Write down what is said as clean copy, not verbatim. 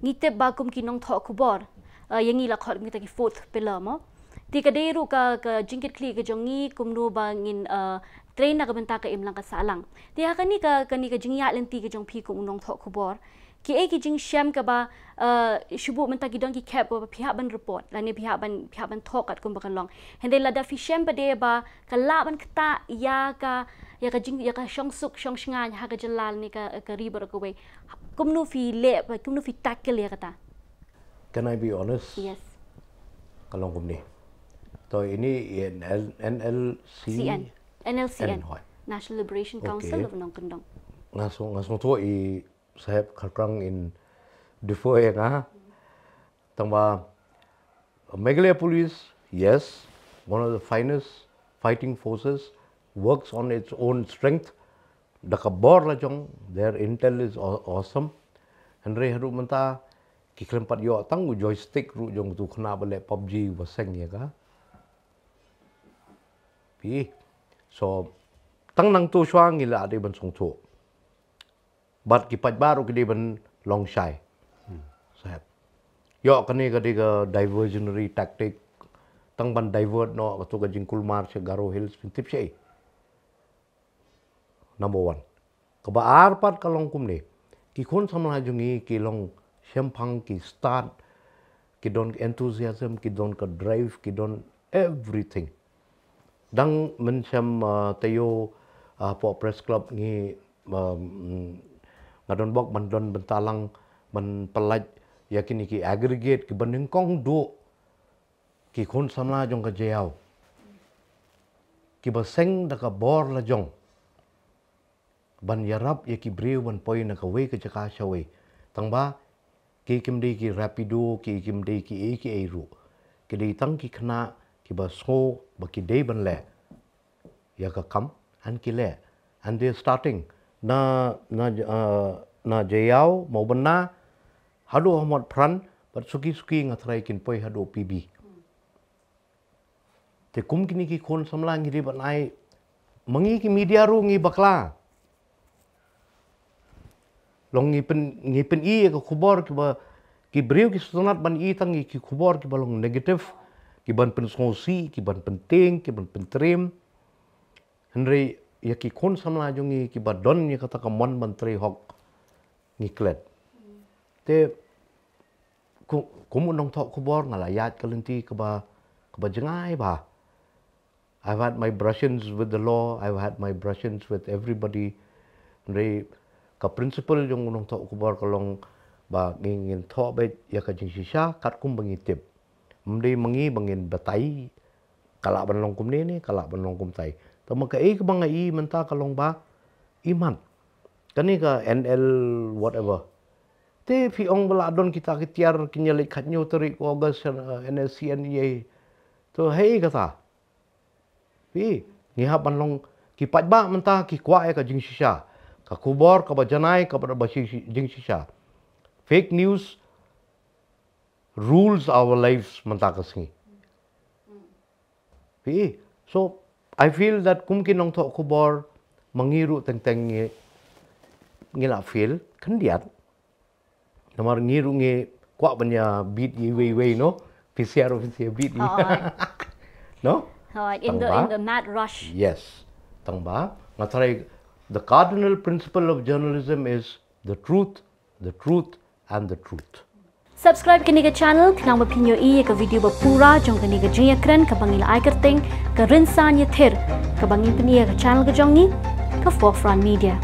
ngitep bakum kinong thok khubor yang ila khot ngita ki fourth pillar mo ti ka deru ka jingkit kli ka jongi kumnu bangin train na ka benta ka imlang ka salang ti ha kani ka jingjia len ti ka jong phi kum nong thok khubor ki ki jing sham ka ba shubu menta ki dong ki cap ba pihak ban report la ni pihak ban thok kat kum bakalong hende la da fi sham ba de ba ka la ban kta ya ka jing ya ka shong suk shong shnga ha ka jalal ni ka riber ka we kumnu fi le kumnu fi tackle ya kata. Can I be honest? Yes. Kalau kumni. So ini NLCN. NLCN. National Liberation Council of Nong Kendong. Ngasong tu saya kerang in defer ya kan. Tangba Meghalaya Police, yes, one of the finest fighting forces, works on its own strength. Dakabor lah jong, their intel is awesome. Henry haru menta kikrempat yo tang joystick ru jong tu kena balik PUBG waseng ya ka. Pi so tang nang tu swang ila ade ban song tu. Bat kipat baru kede ban long shai. Sahab. Yo kene kade ka diversionary tactic tang ban divert no tu ka jingkul mar se Garo Hills tip sei. Number 1. Kebaar pat kalong kumne. Ki kon samla jungi ki long Shempang ki start, ki don enthusiasm, ki don ka drive, ki don everything. Dang mencam tayo po press club ni ngadon bok bandon bentalang men pelaj yakin ki aggregate ki banding kong do ki kon samla jong ka jayau. Ki baseng da ka bor la jong. Ban yarap ya ki breu ban poi na ka we ka jaka shawe. Tangba ki kimdi ki rapido ki kimdi ki eru ki dei tang ki khna ki ba so ba ki dei ban le ya ka kam an ki le and they starting na jayau mau bana hadu ahmad pran but suki ngatrai kin poi hadu pb te kum kini ki khon samla ngi ban ai mangi ki media ru ngi bakla long ngipen i ke khubor ki breu ki sunat ban i tang ki khubor ki balong negative ki ban pen ngosi ki ban penting ki ban pentrim henry ya ki kon samla jongi ki badon ni kata ka mon ban tre hok ngiklet te kum nong thok khubor ngalayat kalenti ka ba jengai ba. I've had my brushings with the law, I've had my brushings with everybody. Henry ka principle yung unong to kubar kalong ba ngin to bet ya ka jing sisa kat kum bangitip mdi mangi bangin batay kala ban long kum ni kala ban long kum tai to maka ka bang ai menta kalong ba iman kani ka NL whatever te fi ong bala don kita kitiar kinyalik khatnyo tari ko August NLCN ye to hey kata pi ni ha ban long ki pat ba menta ki kwa ka jing sisa ka khubor ka bajanai ka ba jing sisa fake news rules our lives manta ka singi pi so I feel that kum kinong tho khubor mangiru teng ngila feel khandiat namar ngiru nge kwa banya beat yi we no PCR beat yi no in the mad rush yes tangba ngatrai. The cardinal principle of journalism is the truth, and the truth. Subscribe ke ni ke channel, kenang mapinyo i ke video ba pura jong ke ni ke jing kren ke bangil ai kerting ke rinsan ye thir ke bangil penia ke channel ke jong ni ke Forefront Media.